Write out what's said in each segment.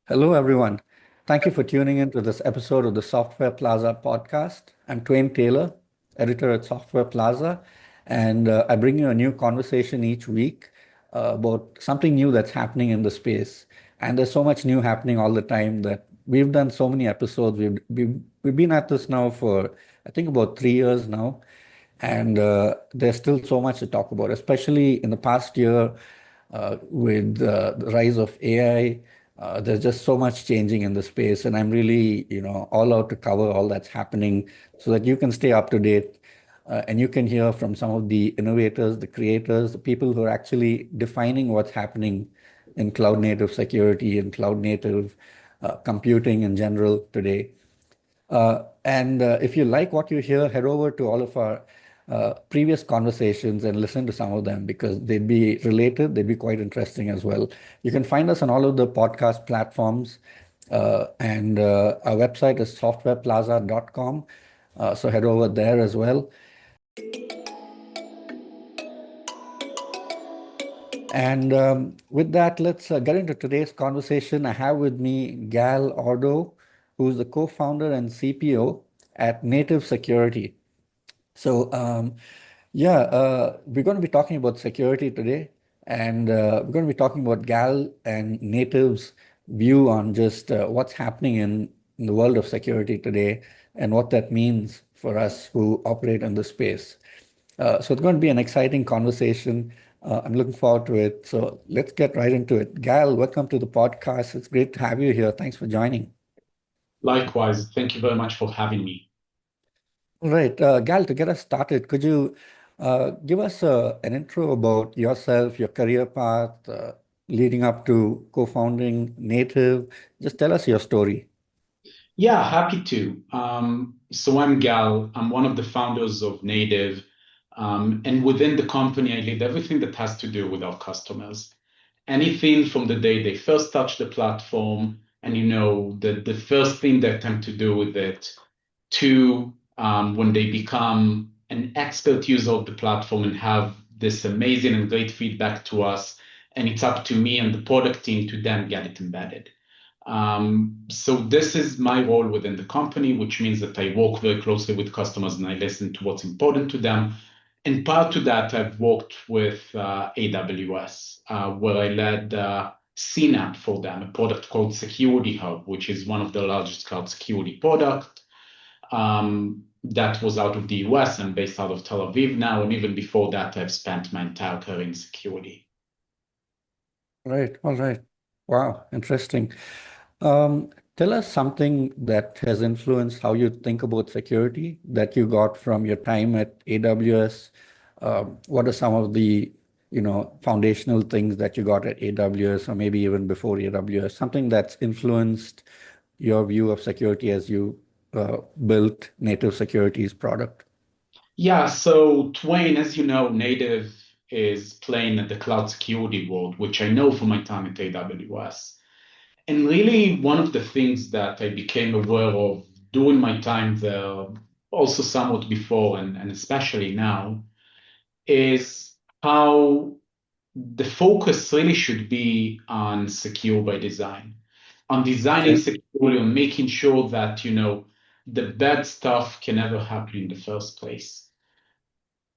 Hello, everyone. Thank you for tuning in to this episode of the Software Plaza podcast. I'm Twain Taylor, editor at Software Plaza, and I bring you a new conversation each week about something new that's happening in the space. And there's so much new happening all the time that we've done so many episodes. We've been at this now for, I think, about 3 years now. And there's still so much to talk about, especially in the past year with the rise of AI. There's just so much changing in the space, and I'm really, all out to cover all that's happening so that you can stay up to date and you can hear from some of the innovators, the creators, the people who are actually defining what's happening in cloud native security and cloud native computing in general today. And if you like what you hear, head over to all of our previous conversations and listen to some of them because they'd be related, they'd be quite interesting as well. You can find us on all of the podcast platforms, and our website is softwareplaza.com. So head over there as well. And with that, let's get into today's conversation. I have with me Gal Ordo, who's the co-founder and CPO at Native Security. So, we're going to be talking about security today, and we're going to be talking about Gal and Native's view on just what's happening in the world of security today and what that means for us who operate in the space. So it's going to be an exciting conversation. I'm looking forward to it. So let's get right into it. Gal, welcome to the podcast. It's great to have you here. Thanks for joining. Likewise, thank you very much for having me. All right, Gal, to get us started, could you give us an intro about yourself, your career path, leading up to co-founding Native? Just tell us your story. Yeah, happy to. So I'm Gal. I'm one of the founders of Native. And within the company, I lead everything that has to do with our customers. Anything from the day they first touch the platform and the first thing they attempt to do with it to when they become an expert user of the platform and have this amazing and great feedback to us. And it's up to me and the product team to then get it embedded. So this is my role within the company, which means that I work very closely with customers and I listen to what's important to them. And part to that, I've worked with AWS, where I led CNAP for them, a product called Security Hub, which is one of the largest cloud security product that was out of the US and based out of Tel Aviv now. And even before that, I've spent my entire career in security. Right, all right. Wow, interesting. Tell us something that has influenced how you think about security that you got from your time at AWS. What are some of the, foundational things that you got at AWS or maybe even before AWS? Something that's influenced your view of security as you built Native Security's product. Yeah, so Twain, as you know, Native is playing at the cloud security world, which I know from my time at AWS. And really, one of the things that I became aware of during my time there, also somewhat before and especially now, is how the focus really should be on secure by design, on designing Okay. securely, on making sure that, the bad stuff can never happen in the first place.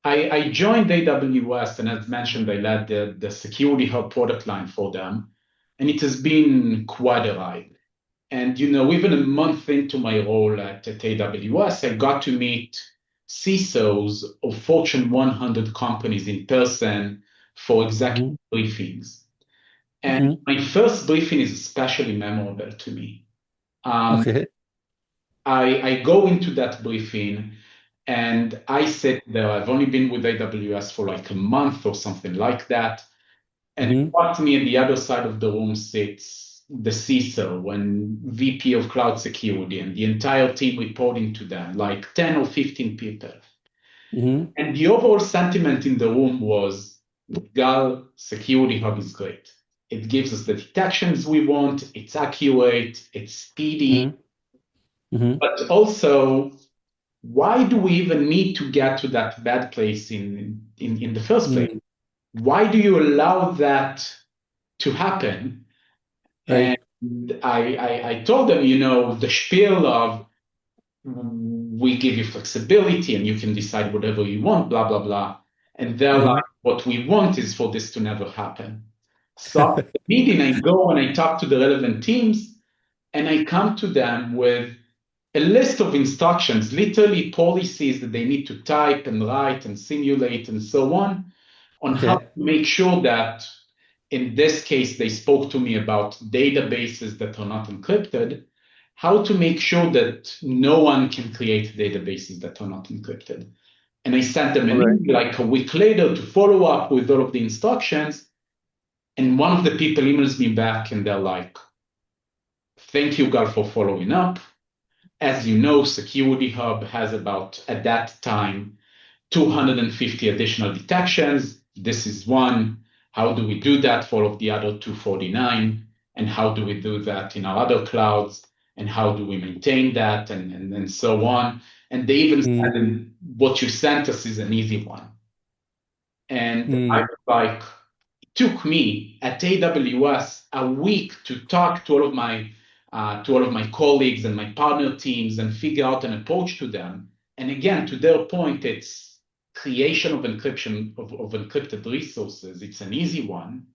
I joined AWS, and as mentioned, I led the Security Hub product line for them, and it has been quite a ride. And even a month into my role at AWS, I got to meet CISOs of Fortune 100 companies in person for executive Hmm. briefings. And Hmm. my first briefing is especially memorable to me. Um, Okay. I go into that briefing and I sit there. I've only been with AWS for like a month or something like that. And Hmm. what me at the other side of the room sits the CISO and VP of cloud security and the entire team reporting to them, like 10 or 15 people. Hmm. And the overall sentiment in the room was Gal Security Hub is great. It gives us the detections we want, it's accurate, it's speedy, Hmm. Hmm. but also why do we even need to get to that bad place in the first place? Hmm. Why do you allow that to happen? And Right. I told them, the spiel of we give you flexibility and you can decide whatever you want, blah, blah, blah. And they're Mm-hmm. like, what we want is for this to never happen. So after the meeting, I go and I talk to the relevant teams and I come to them with a list of instructions, literally policies that they need to type and write and simulate and so on how to Okay. make sure that, in this case, they spoke to me about databases that are not encrypted, how to make sure that no one can create databases that are not encrypted. And I sent them All an right. email like a week later to follow up with all of the instructions. And one of the people emails me back and they're like, thank you, Gal, for following up. As you know, Security Hub has about, at that time, 250 additional detections. This is one. How do we do that for all of the other 249? And how do we do that in our other clouds? And how do we maintain that? And so on. And they even Mm, said, what you sent us is an easy one. And I mm, was like, took me at AWS a week to talk to all of my colleagues and my partner teams and figure out an approach to them. And again, to their point, it's creation of encryption of encrypted resources. It's an easy one.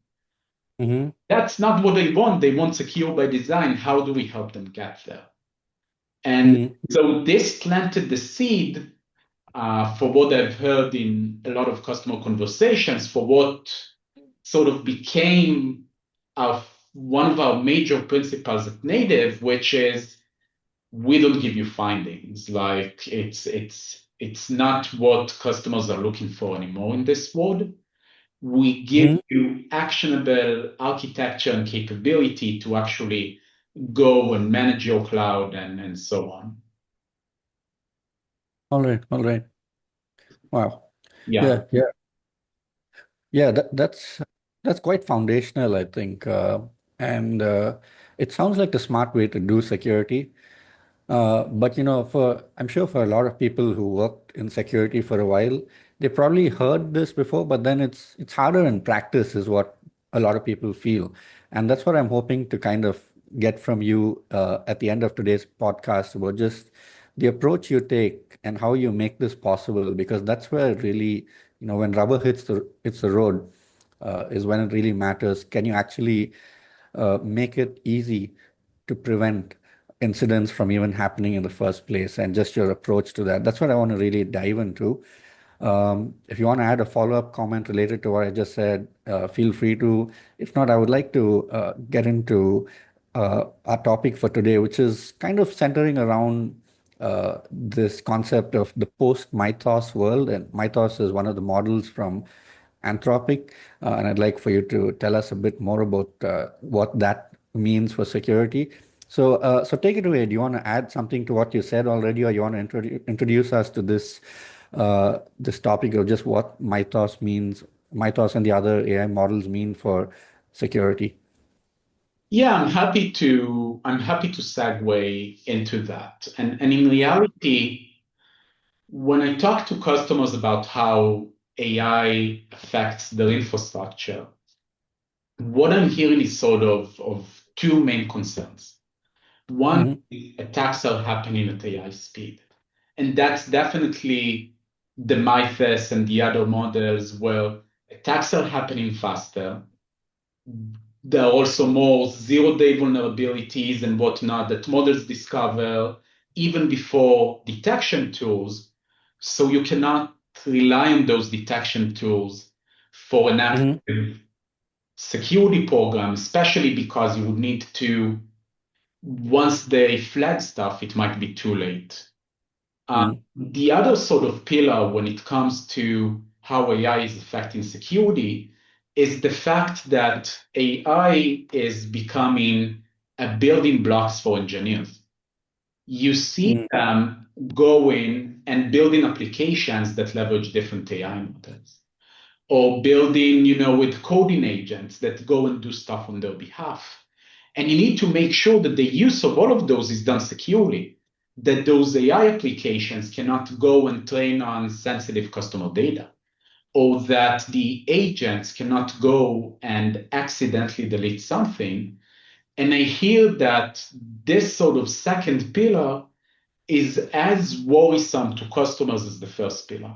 mm-hmm. That's not what they want. They want secure by design. How do we help them get there? And Mm, so this planted the seed for what I've heard in a lot of customer conversations for what sort of became one of our major principles at Native, which is we don't give you findings. Like it's not what customers are looking for anymore in this world. We give mm-hmm. you actionable architecture and capability to actually go and manage your cloud and so on. All right. All right. Wow. Yeah. Yeah. Yeah. Yeah. That's quite foundational, I think. And it sounds like a smart way to do security. But I'm sure for a lot of people who worked in security for a while, they probably heard this before, but then it's harder in practice, is what a lot of people feel, and that's what I'm hoping to kind of get from you at the end of today's podcast about just the approach you take and how you make this possible, because that's where really, when rubber hits the road, is when it really matters. Can you actually make it easy to prevent incidents from even happening in the first place, and just your approach to that? That's what I want to really dive into. If you want to add a follow-up comment related to what I just said, feel free to. If not, I would like to get into our topic for today, which is kind of centering around this concept of the post-Mythos world. And Mythos is one of the models from Anthropic. And I'd like for you to tell us a bit more about what that means for security. So take it away. Do you want to add something to what you said already, or you want to introduce us to this topic of just what Mythos means, Mythos and the other AI models mean for security? Yeah, I'm happy to segue into that. And in reality, when I talk to customers about how AI affects their infrastructure, what I'm hearing is sort of two main concerns. One, Mm-hmm, attacks are happening at AI speed. And that's definitely the Mythos and the other models where attacks are happening faster. There are also more zero-day vulnerabilities and whatnot that models discover even before detection tools. So you cannot rely on those detection tools for an mm-hmm, active security program, especially because you would need to, once they flag stuff, it might be too late. The other sort of pillar when it comes to how AI is affecting security is the fact that AI is becoming a building blocks for engineers. You see mm-hmm, them going and building applications that leverage different AI models, or building, with coding agents that go and do stuff on their behalf. And you need to make sure that the use of all of those is done securely, that those AI applications cannot go and train on sensitive customer data, or that the agents cannot go and accidentally delete something And I hear that this sort of second pillar is as worrisome to customers as the first pillar.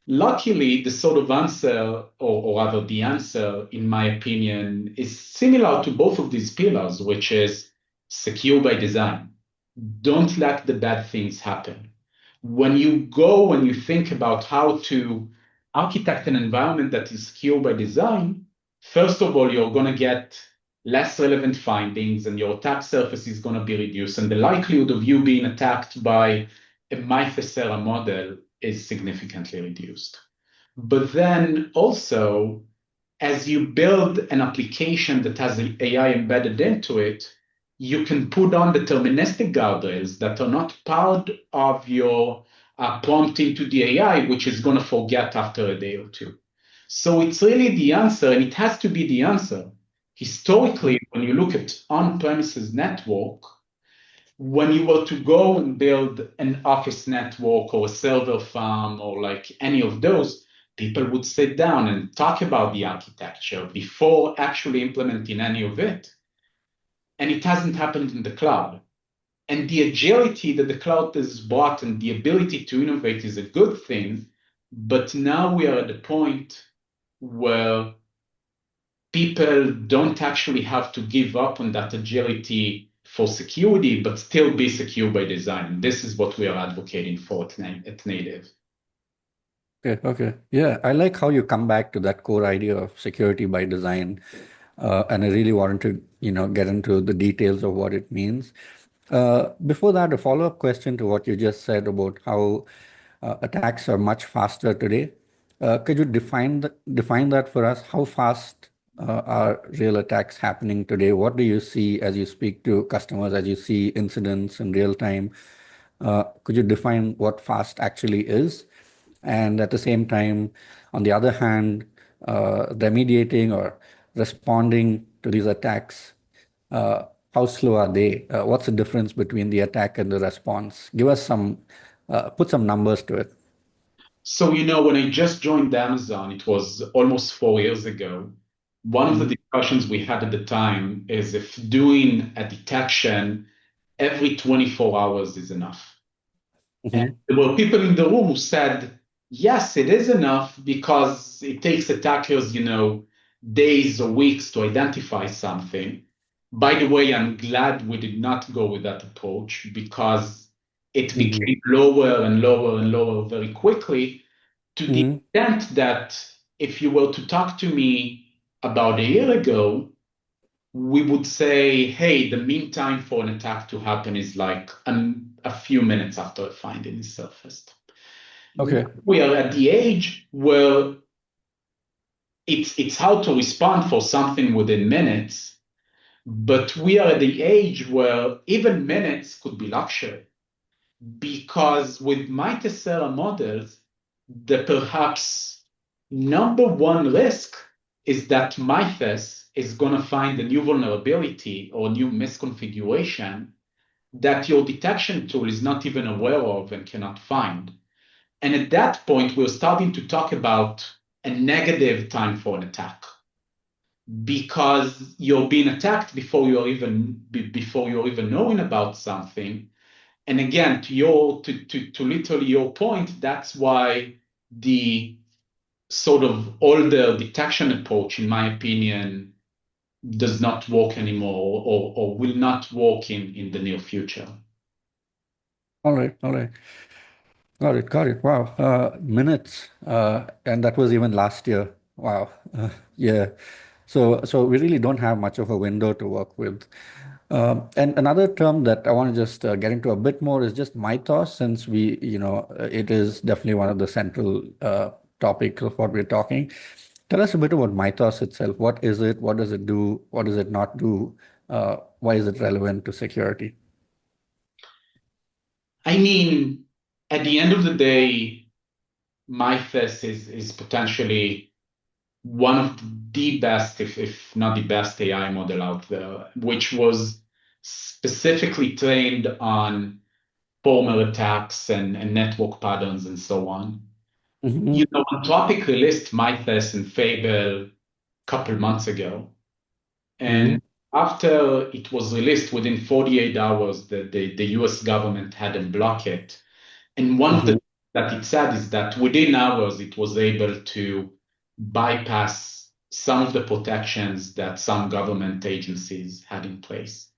Luckily, the sort of answer, or rather the answer, in my opinion, is similar to both of these pillars, which is secure by design. Don't let the bad things happen. When you think about how to architect an environment that is secure by design, first of all, you're going to get less relevant findings and your attack surface is going to be reduced. And the likelihood of you being attacked by a Mythos model is significantly reduced. But then also, as you build an application that has AI embedded into it, you can put on deterministic guardrails that are not part of your prompt into the AI, which is going to forget after a day or two. So it's really the answer, and it has to be the answer. Historically, when you look at on-premises network, when you were to go and build an office network or a server farm or like any of those, people would sit down and talk about the architecture before actually implementing any of it. And it hasn't happened in the cloud. And the agility that the cloud has brought and the ability to innovate is a good thing. But now we are at the point where people don't actually have to give up on that agility for security, but still be secure by design. This is what we are advocating for at Native. Okay, okay. Yeah, I like how you come back to that core idea of security by design. And I really wanted to, get into the details of what it means. Before that, a follow-up question to what you just said about how attacks are much faster today. Could you define that for us? How fast are real attacks happening today? What do you see as you speak to customers, as you see incidents in real time? Could you define what fast actually is? And at the same time, on the other hand, remediating or responding to these attacks, how slow are they? What's the difference between the attack and the response? Give us put some numbers to it. So, when I just joined Amazon, it was almost 4 years ago. One of the Hmm. discussions we had at the time is if doing a detection every 24 hours is enough. And Hmm. there were people in the room who said, yes, it is enough because it takes attackers, days or weeks to identify something. By the way, I'm glad we did not go with that approach because it Hmm. became lower and lower and lower very quickly to the Hmm. extent that if you were to talk to me about a year ago, we would say, hey, the mean time for an attack to happen is like a few minutes after a finding is surfaced. Okay. We are at the age where it's how to respond for something within minutes, but we are at the age where even minutes could be luxury because with multi-server models, the perhaps number one risk is that Mythos is going to find a new vulnerability or new misconfiguration that your detection tool is not even aware of and cannot find. And at that point, we're starting to talk about a negative time for an attack because you're being attacked before you're even knowing about something. And again, to literally your point, that's why the sort of older detection approach, in my opinion, does not work anymore or will not work in the near future. All right. All right. Got it. Got it. Wow. Minutes. And that was even last year. Wow. Yeah. So we really don't have much of a window to work with. And another term that I want to just get into a bit more is just mythos, since it is definitely one of the central topics of what we're talking. Tell us a bit about mythos itself. What is it? What does it do? What does it not do? Why is it relevant to security? I mean, at the end of the day, Mythos is potentially one of the best, if not the best AI model out there, which was specifically trained on former attacks and network patterns and so on. Hmm. Anthropic released Mythos and Fable a couple months ago. And Hmm. after it was released within 48 hours, the US government hadn't blocked it. And one of the Mm-hmm. things that it said is that within hours, it was able to bypass some of the protections that some government agencies had in place.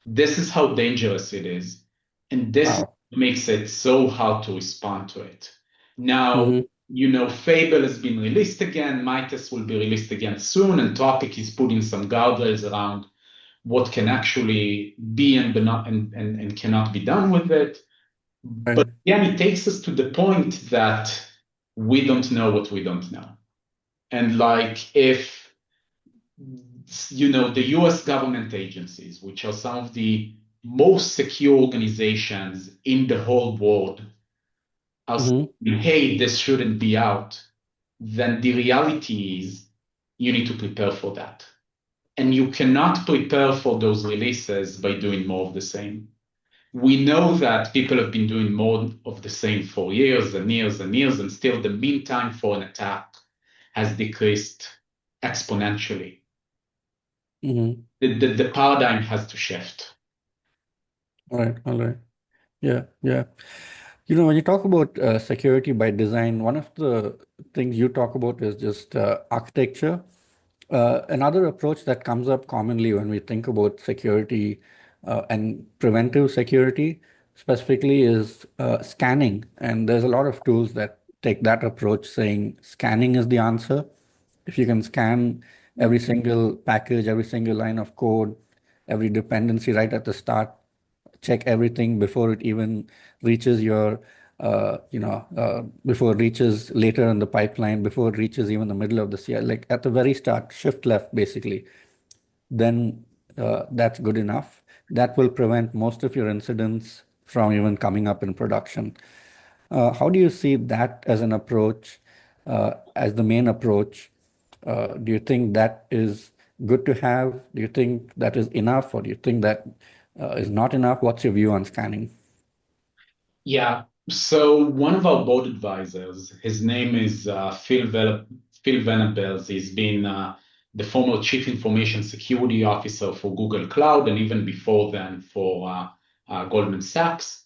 This is how dangerous it is. And this Wow. makes it so hard to respond to it. Now, Mm-hmm. Fable has been released again. Mythos will be released again soon. Anthropic is putting some guardrails around what can actually be and cannot be done with it. But Right. again, it takes us to the point that we don't know what we don't know. And like if the US government agencies, which are some of the most secure organizations in the whole world, are Mm-hmm. saying, hey, this shouldn't be out, then the reality is you need to prepare for that. And you cannot prepare for those releases by doing more of the same. We know that people have been doing more of the same for years and years and years, and still the mean time for an attack has decreased exponentially. Mm-hmm. The paradigm has to shift. All right. All right. Yeah. Yeah. When you talk about security by design, one of the things you talk about is just architecture. Another approach that comes up commonly when we think about security and preventive security specifically is scanning. And there's a lot of tools that take that approach, saying scanning is the answer. If you can scan every single package, every single line of code, every dependency right at the start, check everything before it even reaches before it reaches later in the pipeline, before it reaches even the middle of the CI, like at the very start, shift left basically, then that's good enough. That will prevent most of your incidents from even coming up in production. How do you see that as an approach, as the main approach? Do you think that is good to have? Do you think that is enough, or do you think that is not enough? What's your view on scanning? Yeah. So one of our board advisors, his name is Phil Venables. He's been the former chief information security officer for Google Cloud, and even before then for Goldman Sachs.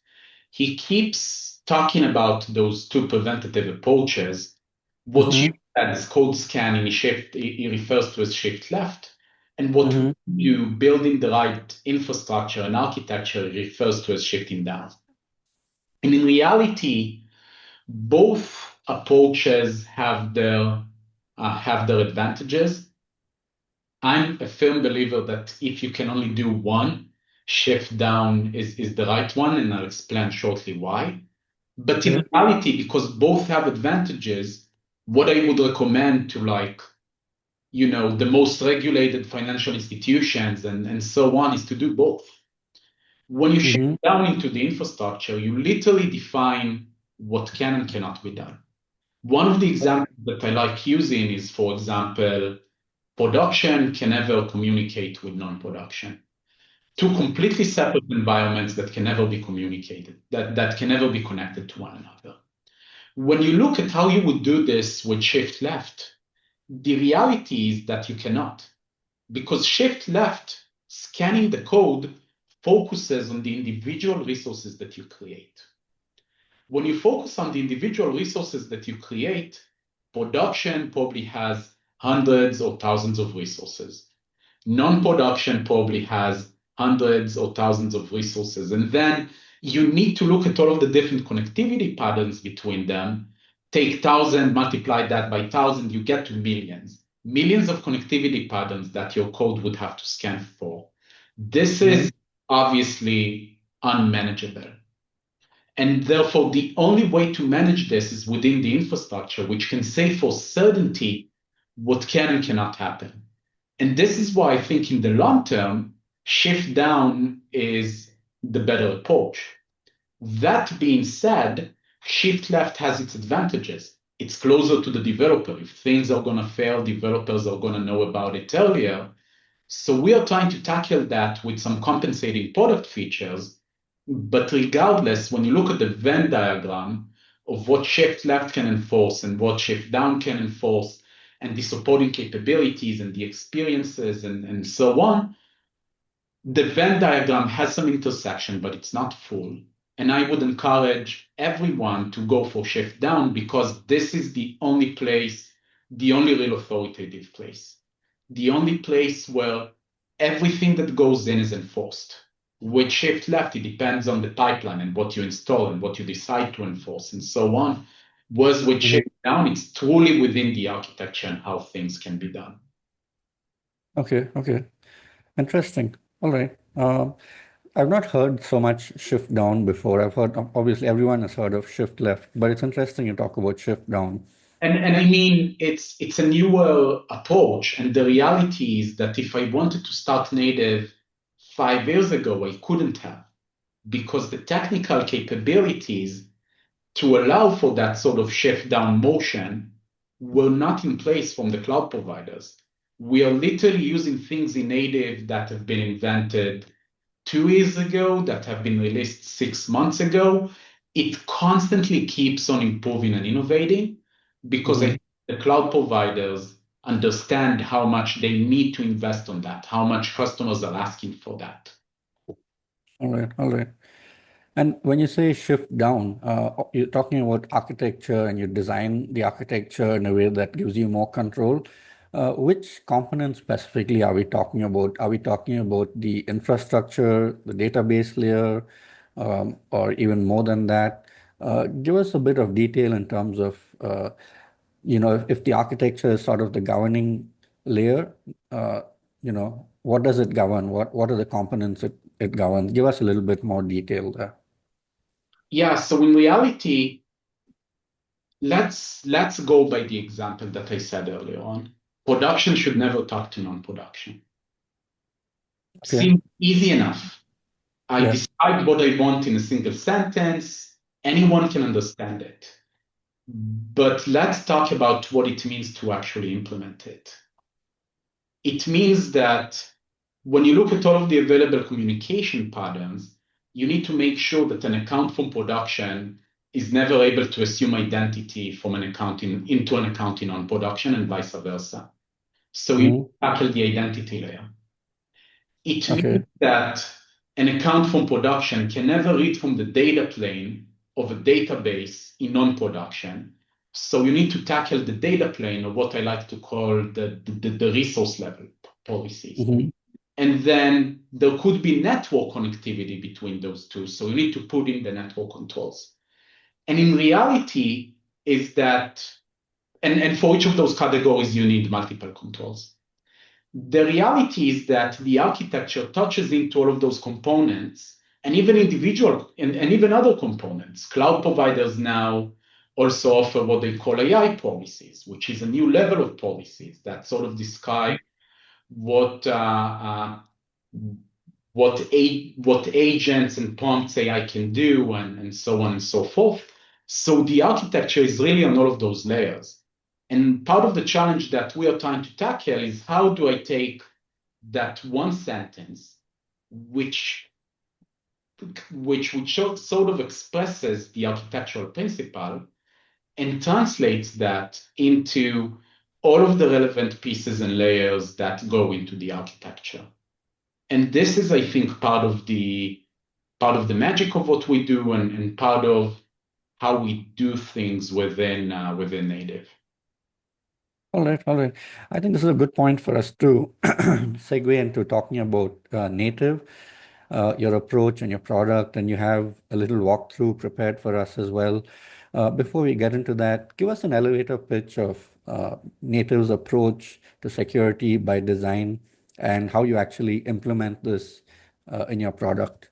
He keeps talking about those two preventative approaches. What you Mm-hmm. said is code scanning, he refers to as shift left. And what Mm-hmm. you building the right infrastructure and architecture refers to as shifting down. And in reality, both approaches have their advantages. I'm a firm believer that if you can only do one, shift down is the right one, and I'll explain shortly why. But in Okay. reality, because both have advantages, what I would recommend to the most regulated financial institutions and so on is to do both. When you shift Mm-hmm. down into the infrastructure, you literally define what can and cannot be done. One of the examples that I like using is, for example, production can never communicate with non-production. Two completely separate environments that can never be communicated, that can never be connected to one another. When you look at how you would do this with shift left, the reality is that you cannot, because shift left, scanning the code, focuses on the individual resources that you create. When you focus on the individual resources that you create, production probably has hundreds or thousands of resources. Non-production probably has hundreds or thousands of resources. And then you need to look at all of the different connectivity patterns between them. Take 1,000, multiply that by 1,000, you get to millions. Millions of connectivity patterns that your code would have to scan for. This Mm-hmm. is obviously unmanageable. And therefore, the only way to manage this is within the infrastructure, which can say for certainty what can and cannot happen. And this is why I think in the long term, shift down is the better approach. That being said, shift left has its advantages. It's closer to the developer. If things are going to fail, developers are going to know about it earlier. So we are trying to tackle that with some compensating product features. But regardless, when you look at the Venn diagram of what shift left can enforce and what shift down can enforce, and the supporting capabilities and the experiences and so on, The Venn diagram has some intersection, but it's not full. And I would encourage everyone to go for shift down because this is the only place, the only real authoritative place, the only place where everything that goes in is enforced. With shift left, it depends on the pipeline and what you install and what you decide to enforce and so on. Whereas with Mhm. shift down, it's truly within the architecture and how things can be done. Okay, okay. Interesting. All right. I've not heard so much shift down before. I've heard, obviously, everyone has heard of shift left, but it's interesting you talk about shift down. And I mean, it's a newer approach. And the reality is that if I wanted to start native 5 years ago, I couldn't have because the technical capabilities to allow for that sort of shift down motion were not in place from the cloud providers. We are literally using things in native that have been invented 2 years ago, that have been released 6 months ago. It constantly keeps on improving and innovating because I Hmm. think the cloud providers understand how much they need to invest on that, how much customers are asking for that. All right, all right. And when you say shift down, you're talking about architecture and you design the architecture in a way that gives you more control. Which components specifically are we talking about? Are we talking about the infrastructure, the database layer, or even more than that? Give us a bit of detail in terms of, if the architecture is sort of the governing layer, uh, what does it govern? What are the components it governs? Give us a little bit more detail there. Yeah, so in reality, let's go by the example that I said earlier on. Production should never talk to non-production. Okay. Seems easy enough. I Yeah. describe what I want in a single sentence. Anyone can understand it. But let's talk about what it means to actually implement it. It means that when you look at all of the available communication patterns, you need to make sure that an account from production is never able to assume identity from an account into an account in on production and vice versa. So you Hmm. tackle the identity layer. It means Okay. that an account from production can never read from the data plane of a database in non-production. So you need to tackle the data plane, or what I like to call the resource level policies. Hmm. And then there could be network connectivity between those two. So you need to put in the network controls. And in reality, is that, and for each of those categories, you need multiple controls. The reality is that the architecture touches into all of those components and even individual and even other components. Cloud providers now also offer what they call AI policies, which is a new level of policies that sort of describe what what agents and prompts AI can do and so on and so forth. So the architecture is really on all of those layers. And part of the challenge that we are trying to tackle is how do I take that one sentence, which sort of expresses the architectural principle and translates that into all of the relevant pieces and layers that go into the architecture. And this is, I think, part of the magic of what we do and part of how we do things within native. All right. All right. I think this is a good point for us to segue into talking about native, your approach and your product, and you have a little walkthrough prepared for us as well. Before we get into that, give us an elevator pitch of native's approach to security by design and how you actually implement this in your product.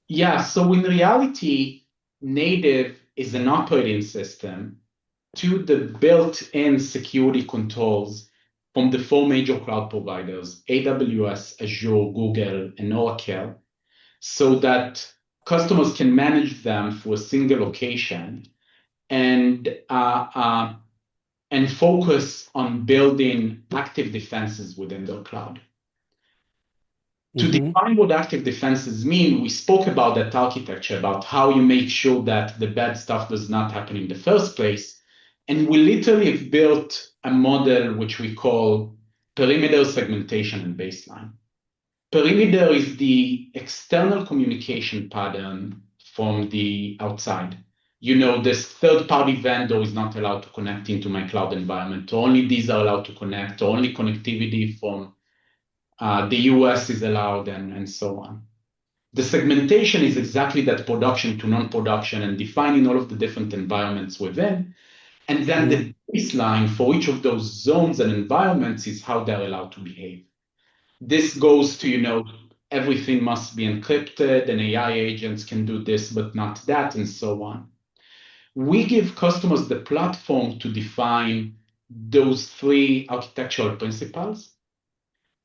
Yeah, so in reality, native is an operating system to the built-in security controls from the four major cloud providers, AWS, Azure, Google, and Oracle, so that customers can manage them through a single location and and focus on building active defenses within their cloud. To Mm-hmm. define what active defenses mean, we spoke about that architecture, about how you make sure that the bad stuff does not happen in the first place. And we literally have built a model which we call perimeter segmentation and baseline. Perimeter is the external communication pattern from the outside. This third-party vendor is not allowed to connect into my cloud environment. Only these are allowed to connect. Only connectivity from the US is allowed, and so on. The segmentation is exactly that production to non-production and defining all of the different environments within. And then Mhm. the baseline for each of those zones and environments is how they're allowed to behave. This goes to, everything must be encrypted and AI agents can do this, but not that, and so on. We give customers the platform to define those three architectural principles,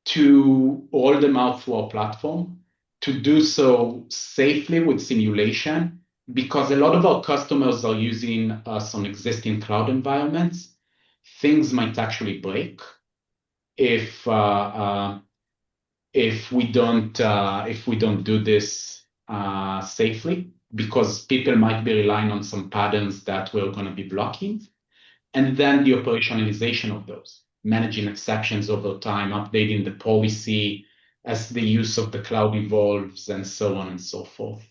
to roll them out through our platform, to do so safely with simulation, because a lot of our customers are using us on existing cloud environments. Things might actually break if if we don't do this safely, because people might be relying on some patterns that we're going to be blocking. And then the operationalization of those, managing exceptions over time, updating the policy as the use of the cloud evolves, and so on and so forth.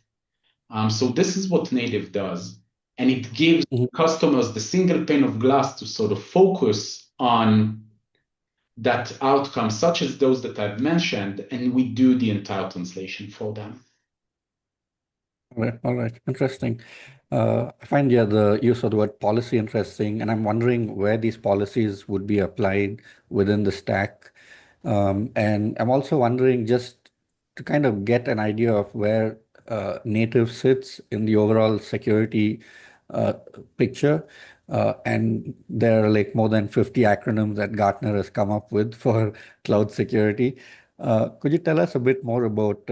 So this is what native does, and it gives Mhm. customers the single pane of glass to sort of focus on that outcome, such as those that I've mentioned, and we do the entire translation for them. All right. Interesting. I find, yeah, the use of the word policy interesting, and I'm wondering where these policies would be applied within the stack. And I'm also wondering, just to kind of get an idea of where native sits in the overall security uh, picture. And there are like more than 50 acronyms that Gartner has come up with for cloud security. Could you tell us a bit more about,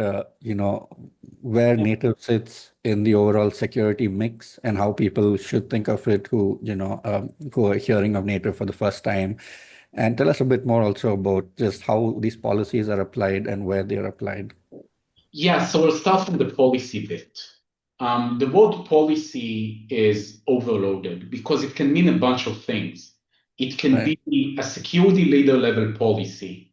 where native sits in the overall security mix and how people should think of it who are hearing of native for the first time? And tell us a bit more also about just how these policies are applied and where they are applied. Yeah, so we'll start from the policy bit. The word policy is overloaded because it can mean a bunch of things. It can Right. be a security leader level policy.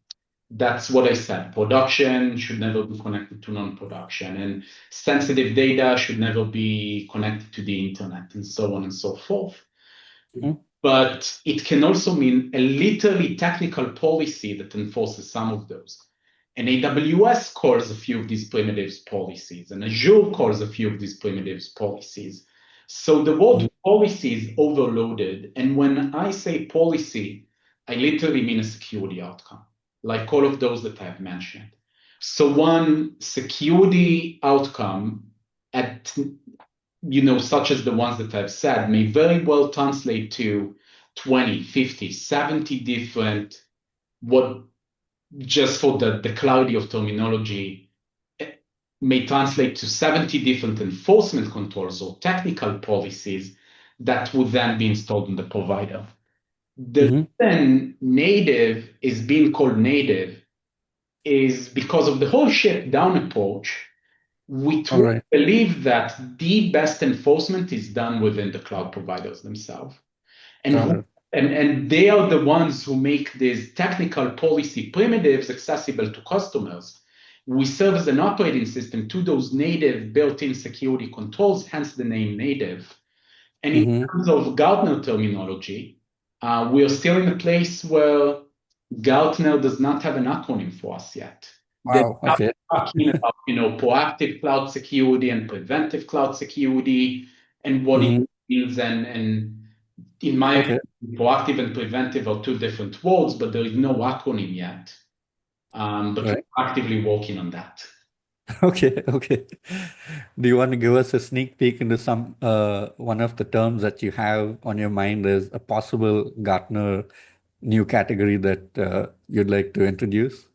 That's what I said. Production should never be connected to non-production, and sensitive data should never be connected to the internet, and so on and so forth. Mhm. But it can also mean a literally technical policy that enforces some of those. And AWS calls a few of these primitives policies, and Azure calls a few of these primitives policies. So the word Mhm. policy is overloaded. And when I say policy, I literally mean a security outcome, like all of those that I've mentioned. So one security outcome at such as the ones that I've said, may very well translate to 20, 50, 70 different, what just for the clarity of terminology, may translate to 70 different enforcement controls or technical policies that would then be installed on the provider. The Mhm. reason native is being called native is because of the whole ship down approach. We All truly right. believe that the best enforcement is done within the cloud providers themselves. And Got who it. and they are the ones who make these technical policy primitives accessible to customers. We serve as an operating system to those native built-in security controls, hence the name native. And in Mm-hmm. terms of Gartner terminology, we are still in a place where Gartner does not have an acronym for us yet. They're Wow. not Okay. talking about, proactive cloud security and preventive cloud security and what it Mm-hmm. means. And in my Okay. opinion, proactive and preventive are two different words, but there is no acronym yet. But Right. we're actively working on that. Okay. Okay. Do you want to give us a sneak peek into some one of the terms that you have on your mind as a possible Gartner new category that you'd like to introduce?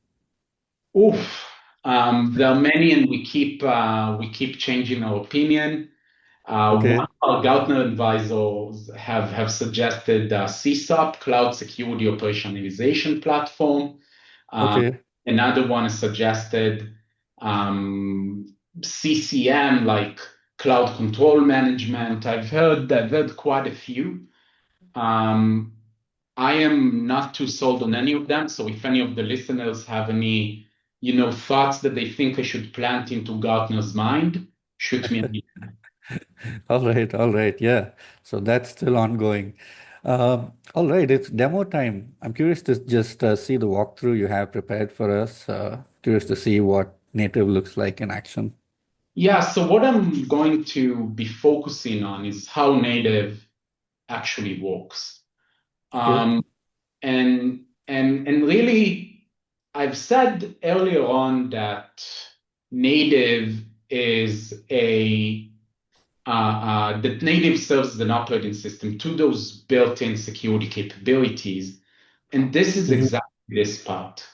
Oof. There are many, and we keep changing our opinion. One Okay. of our Gartner advisors have suggested CSOP, Cloud Security Operationalization Platform. Um, Okay. Another one has suggested um, CCM, like Cloud Control Management. I've heard quite a few. Um, I am not too sold on any of them. So if any of the listeners have any thoughts that they think I should plant into Gartner's mind, shoot me an email. All right, all right. Yeah. So that's still ongoing. All right, it's demo time. I'm curious to just see the walkthrough you have prepared for us. Curious to see what native looks like in action. Yeah, so what I'm going to be focusing on is how native actually works. Okay. Um, and really, I've said earlier on that native is that native serves as an operating system to those built-in security capabilities, and this is Hmm. exactly this part.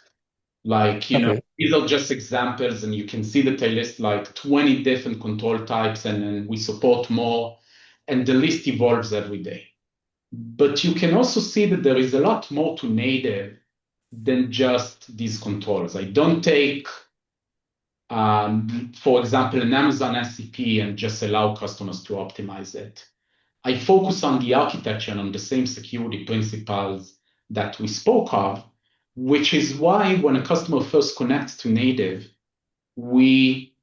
Like, Okay. these are just examples, and you can see that I list like 20 different control types, and then we support more, and the list evolves every day. But you can also see that there is a lot more to native than just these controls. I don't take, for example, an Amazon SCP and just allow customers to optimize it. I focus on the architecture and on the same security principles that we spoke of, which is why when a customer first connects to native, we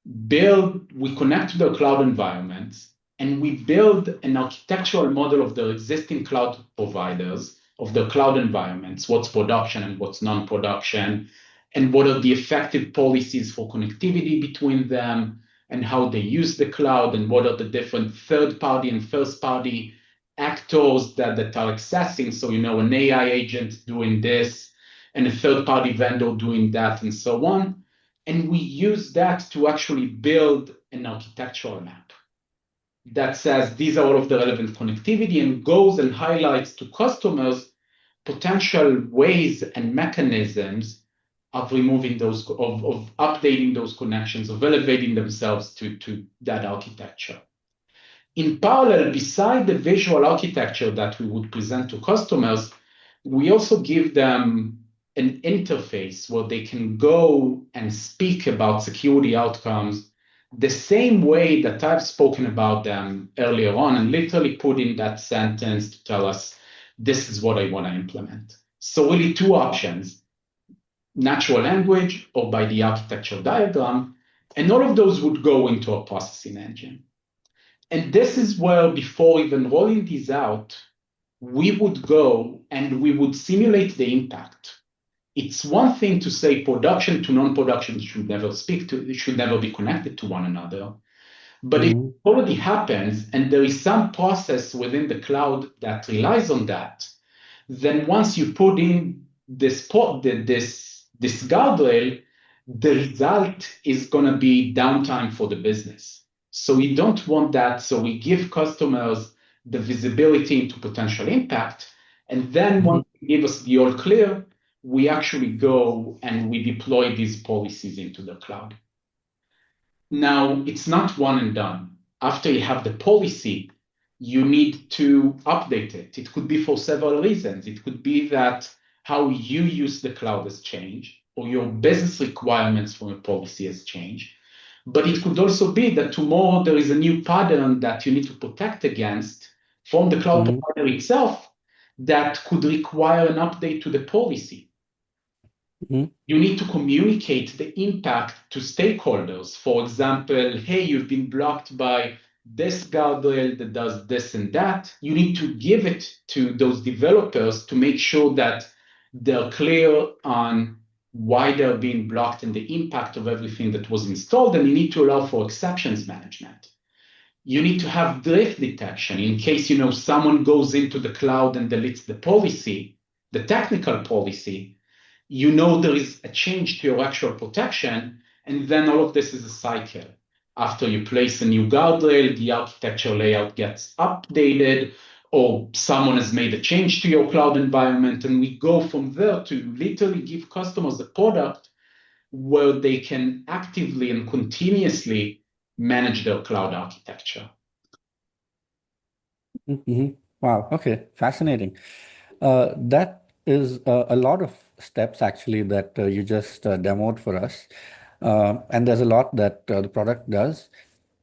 we connect to their cloud environments, and we build an architectural model of their existing cloud providers, of their cloud environments, what's production and what's non-production, and what are the effective policies for connectivity between them, and how they use the cloud, and what are the different third-party and first-party actors that are accessing. So, an AI agent doing this, and a third-party vendor doing that, and so on. And we use that to actually build an architectural map that says these are all of the relevant connectivity and goes and highlights to customers potential ways and mechanisms of removing of updating those connections, of elevating themselves to that architecture. In parallel, beside the visual architecture that we would present to customers, we also give them an interface where they can go and speak about security outcomes the same way that I've spoken about them earlier on, and literally put in that sentence to tell us, this is what I want to implement. So really two options, natural language or by the architecture diagram, and all of those would go into a processing engine. And this is where, before even rolling these out, we would go and we would simulate the impact. It's one thing to say production to non-production should never should never be connected to one another. But if it Hmm. already happens and there is some process within the cloud that relies on that, then once you put in this guardrail, the result is going to be downtime for the business. So we don't want that. So we give customers the visibility into potential impact. And then Hmm. once they give us the all clear, we actually go and we deploy these policies into the cloud. Now, it's not one and done. After you have the policy, you need to update it. It could be for several reasons. It could be that how you use the cloud has changed, or your business requirements from a policy has changed. But it could also be that tomorrow there is a new pattern that you need to protect against from the cloud Hmm. provider itself that could require an update to the policy. Hmm. You need to communicate the impact to stakeholders. For example, hey, you've been blocked by this guardrail that does this and that. You need to give it to those developers to make sure that they're clear on why they're being blocked and the impact of everything that was installed. And you need to allow for exceptions management. You need to have drift detection in case someone goes into the cloud and deletes the policy, the technical policy. There is a change to your actual protection, and then all of this is a cycle. After you place a new guardrail, the architecture layout gets updated, or someone has made a change to your cloud environment, and we go from there to literally give customers a product where they can actively and continuously manage their cloud architecture. Hmm. Wow. Okay. Fascinating. That is a lot of steps actually that you just demoed for us. And there's a lot that the product does.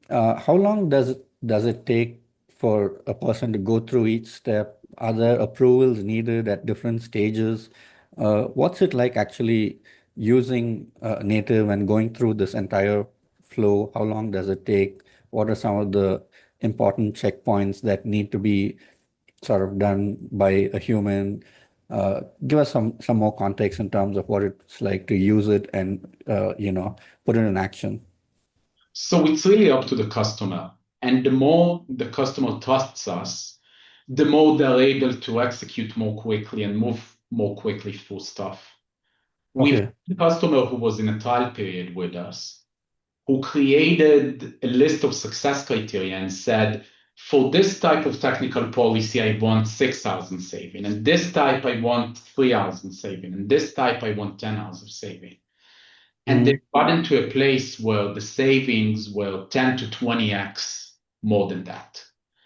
How long does it take for a person to go through each step? Are there approvals needed at different stages? What's it like actually using native and going through this entire flow? How long does it take? What are some of the important checkpoints that need to be sort of done by a human? Give us some more context in terms of what it's like to use it and put it in action. So it's really up to the customer. And the more the customer trusts us, the more they're able to execute more quickly and move more quickly through stuff. We've Okay. had a customer who was in a trial period with us, who created a list of success criteria and said, for this type of technical policy, I want 6 hours in saving. And this type, I want 3 hours in saving. And this type, I want 10 hours of saving. And they Hmm. got into a place where the savings were 10 to 20x more than that.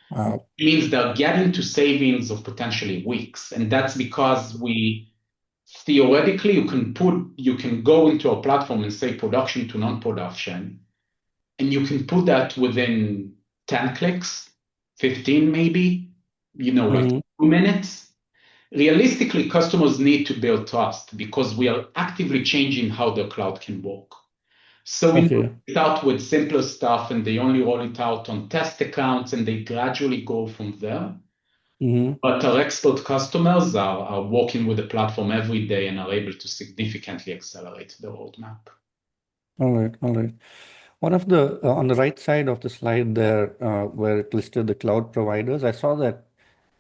Wow. It means they're getting to savings of potentially weeks. And that's because we theoretically you can go into a platform and say production to non-production, and you can put that within 10 clicks, 15 maybe, like Hmm. 2 minutes. Realistically, customers need to build trust because we are actively changing how the cloud can work. So we Okay. start with simpler stuff and they only roll it out on test accounts and they gradually go from there. Hmm. But our expert customers are working with the platform every day and are able to significantly accelerate the roadmap. All right. All right. One of the on the right side of the slide there, where it listed the cloud providers, I saw that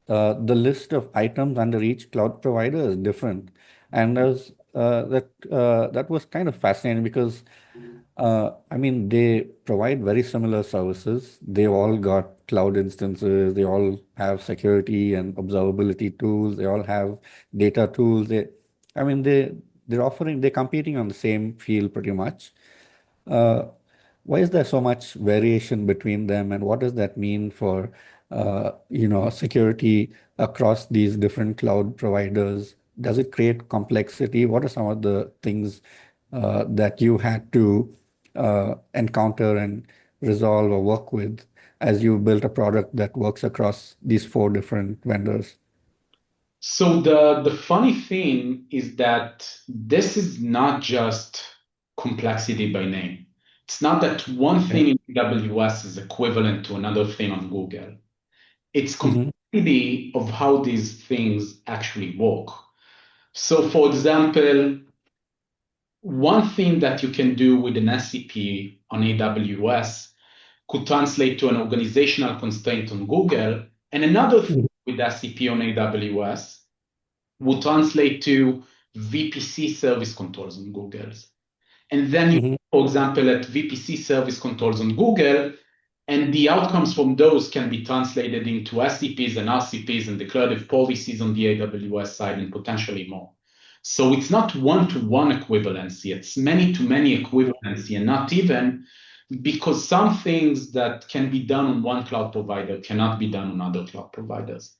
the list of items under each cloud provider is different, and that was kind of fascinating because I mean they provide very similar services. They all got cloud instances. They all have security and observability tools. They all have data tools. I mean they're competing on the same field pretty much. Uh, why is there so much variation between them, and what does that mean for security across these different cloud providers? Does it create complexity? What are some of the things that you had to encounter and resolve or work with as you built a product that works across these four different vendors? So the funny thing is that this is not just complexity by name. It's not that one Okay. thing in AWS is equivalent to another thing on Google. It's Mm-hmm. complexity of how these things actually work. So, for example, one thing that you can do with an SCP on AWS could translate to an organizational constraint on Google, and another thing with SCP on AWS would translate to VPC service controls on Google. And then you, Mm-hmm. for example, at VPC service controls on Google, and the outcomes from those can be translated into SCPs and RCPs and declarative policies on the AWS side and potentially more. So it's not one-to-one equivalency, it's many-to-many equivalency, and not even because some things that can be done on one cloud provider cannot be done on other cloud providers.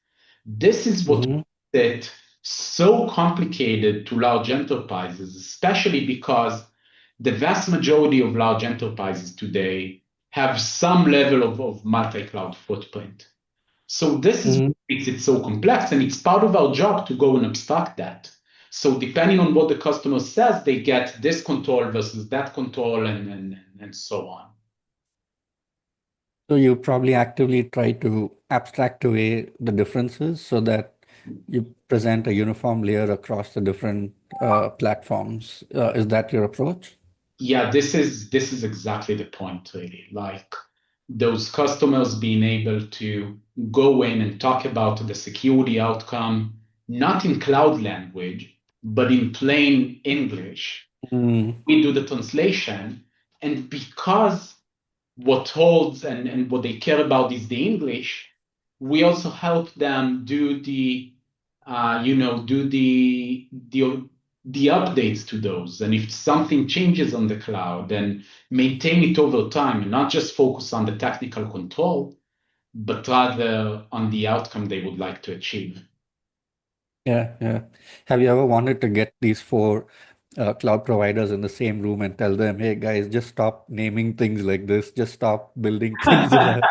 This is what Mm-hmm. makes it so complicated to large enterprises, especially because the vast majority of large enterprises today have some level of multi-cloud footprint. So this is Mm-hmm. what makes it so complex, and it's part of our job to go and abstract that. So depending on what the customer says, they get this control versus that control, and so on. So you probably actively try to abstract away the differences so that you present a uniform layer across the different platforms. Is that your approach? Yeah, this is exactly the point, really. Like those customers being able to go in and talk about the security outcome, not in cloud language, but in plain English. Mm, We do the translation, and because what holds and what they care about is the English, we also help them do the updates to those. And if something changes on the cloud, then maintain it over time and not just focus on the technical control, but rather on the outcome they would like to achieve. yeah, yeah. Have you ever wanted to get these four cloud providers in the same room and tell them, hey guys, just stop naming things like this. Just stop building things that are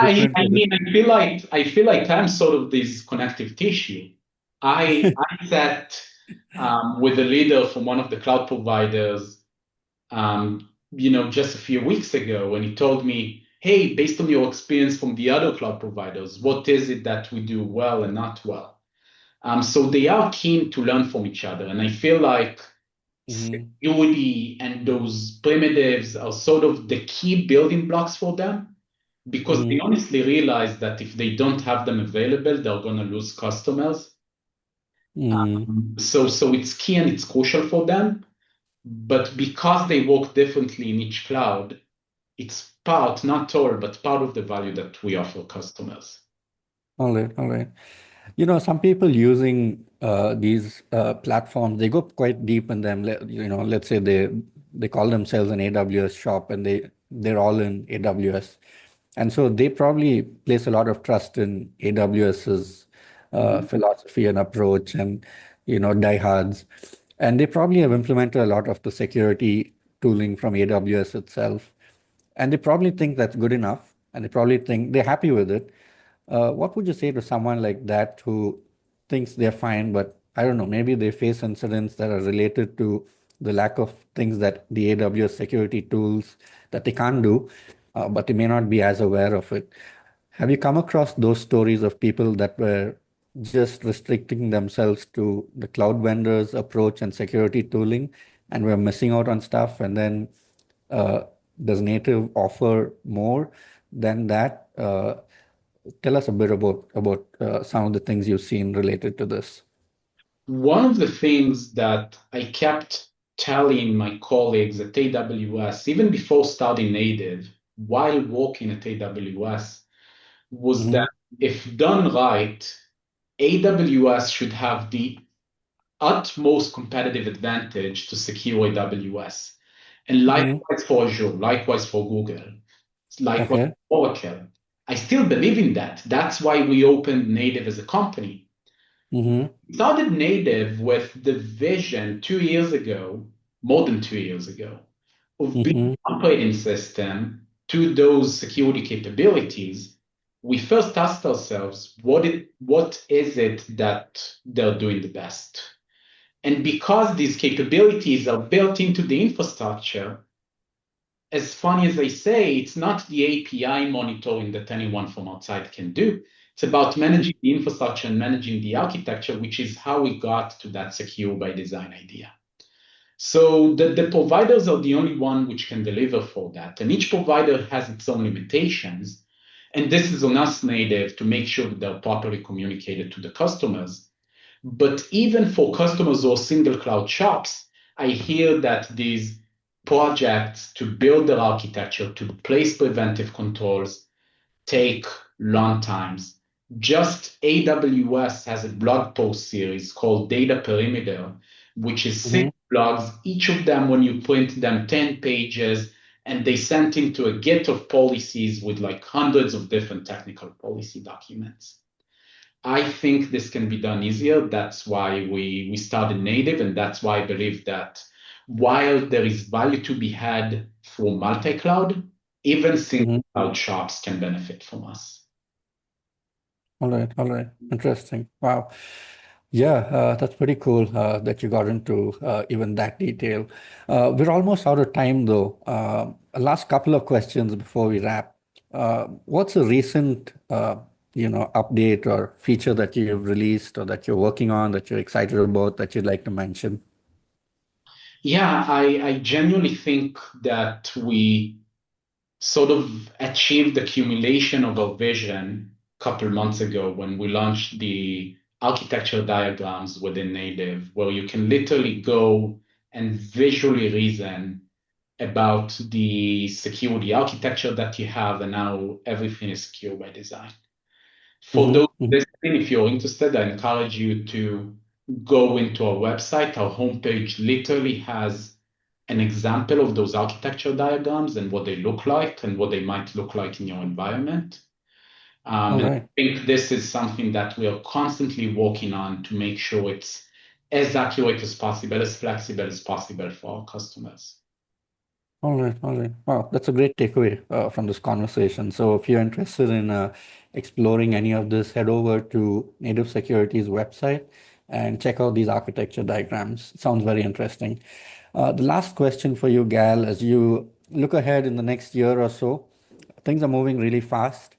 different I for this. mean, I feel like I'm sort of this connective tissue. I set with a leader from one of the cloud providers, just a few weeks ago, and he told me, "Hey, based on your experience from the other cloud providers, what is it that we do well and not well?" So they are keen to learn from each other, and I feel like Hmm. security and those primitives are sort of the key building blocks for them because they Hmm. honestly realize that if they don't have them available, they're going to lose customers. Hmm. So it's key and it's crucial for them. But because they work differently in each cloud, it's part, not all, but part of the value that we offer customers. All right, all right. Some people using these platforms, they go quite deep in them. Let's say they call themselves an AWS shop and they're all in AWS. And so they probably place a lot of trust in AWS's Mhm. philosophy and approach and, diehards. And they probably have implemented a lot of the security tooling from AWS itself. And they probably think that's good enough. And they probably think they're happy with it. What would you say to someone like that who thinks they're fine, but I don't know, maybe they face incidents that are related to the lack of things that the AWS security tools that they can't do, but they may not be as aware of it. Have you come across those stories of people that were just restricting themselves to the cloud vendors' approach and security tooling and were missing out on stuff? And then uh, does native offer more than that? Tell us a bit about some of the things you've seen related to this. One of the things that I kept telling my colleagues at AWS, even before starting native, while working at AWS, was Hmm. that if done right, AWS should have the utmost competitive advantage to secure AWS. And Hmm. likewise for Azure, likewise for Google, likewise Okay. for Oracle. I still believe in that. That's why we opened native as a company. Hmm. Started native with the vision 2 years ago, more than 2 years ago, of being Hmm. an operating system to those security capabilities. We first asked ourselves, what is it that they're doing the best? And because these capabilities are built into the infrastructure, as funny as I say, it's not the API monitoring that anyone from outside can do. It's about managing the infrastructure and managing the architecture, which is how we got to that secure by design idea. So the providers are the only one which can deliver for that. And each provider has its own limitations. And this is on us native to make sure that they're properly communicated to the customers. But even for customers or single cloud shops, I hear that these projects to build their architecture, to place preventive controls, take long times. Just AWS has a blog post series called Data Perimeter, which is six Hmm. blogs, each of them, when you print them, 10 pages, and they sent into a Git of policies with like hundreds of different technical policy documents. I think this can be done easier. That's why we started native, and that's why I believe that while there is value to be had for multi-cloud, even single Hmm. cloud shops can benefit from us. All right, all right. Interesting. Wow. Yeah, that's pretty cool that you got into even that detail. We're almost out of time though. Last couple of questions before we wrap. What's a recent, update or feature that you've released or that you're working on that you're excited about that you'd like to mention? Yeah, I genuinely think that we sort of achieved the accumulation of our vision a couple months ago when we launched the architecture diagrams within Native, where you can literally go and visually reason about the security architecture that you have and how everything is secure by design. For Hmm. those Hmm. listening, if you're interested, I encourage you to go into our website. Our homepage literally has an example of those architecture diagrams and what they look like and what they might look like in your environment. All And I right. think this is something that we are constantly working on to make sure it's as accurate as possible, as flexible as possible for our customers. All right, all right. Wow, that's a great takeaway from this conversation. So, if you're interested in exploring any of this, head over to Native Security's website. and check out these architecture diagrams. Sounds very interesting. The last question for you, Gal, as you look ahead in the next year or so, things are moving really fast.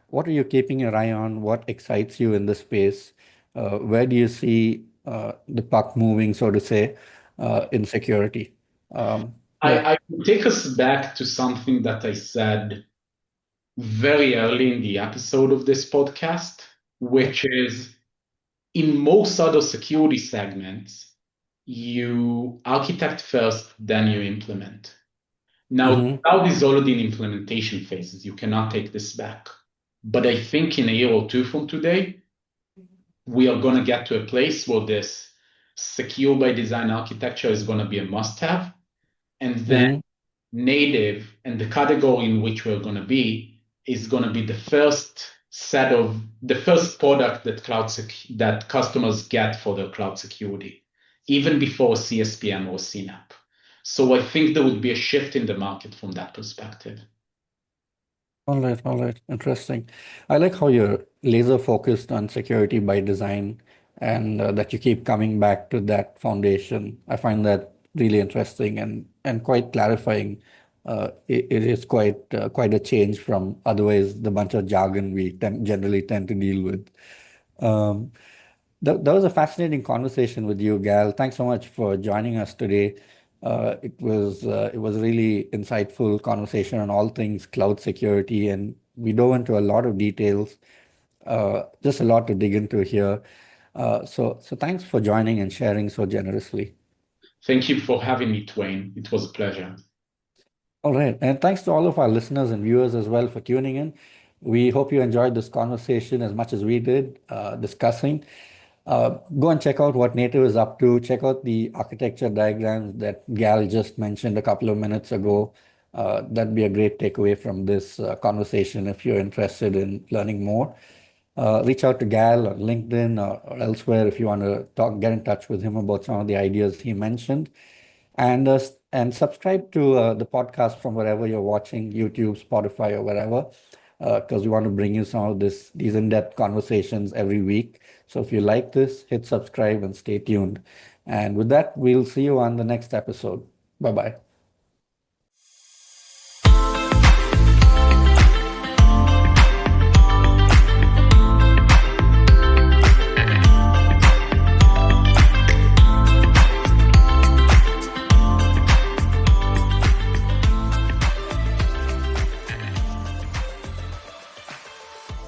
What are you keeping your eye on? What excites you in this space? Where do you see the puck moving, so to say, in security? Yeah. I will take us back to something that I said very early in the episode of this podcast, which is in most other security segments, you architect first, then you implement. Now, Mm-hmm. cloud is already in implementation phases. You cannot take this back. But I think in a year or two from today, we are going to get to a place where this secure by design architecture is going to be a must have. And then Mm-hmm. native and the category in which we're going to be is going to be the first product that that customers get for their cloud security, even before CSPM or CNAP. So I think there would be a shift in the market from that perspective. All right. Interesting. I like how you're laser focused on security by design and that you keep coming back to that foundation. I find that really interesting and quite clarifying. It is quite a change from otherwise the bunch of jargon we generally tend to deal with. Um, that was a fascinating conversation with you, Gal. Thanks so much for joining us today. It was really insightful conversation on all things cloud security, and we dove into a lot of details. Just a lot to dig into here. So thanks for joining and sharing so generously. Thank you for having me, Twain. It was a pleasure. All right. And thanks to all of our listeners and viewers as well for tuning in. We hope you enjoyed this conversation as much as we did discussing. Go and check out what Native is up to. Check out the architecture diagrams that Gal just mentioned a couple of minutes ago. That'd be a great takeaway from this conversation if you're interested in learning more. Reach out to Gal on LinkedIn or elsewhere if you want to get in touch with him about some of the ideas he mentioned. And subscribe to the podcast from wherever you're watching, YouTube, Spotify, or wherever, because we want to bring you some of these in-depth conversations every week. So if you like this, hit subscribe and stay tuned. And with that, we'll see you on the next episode. Bye bye.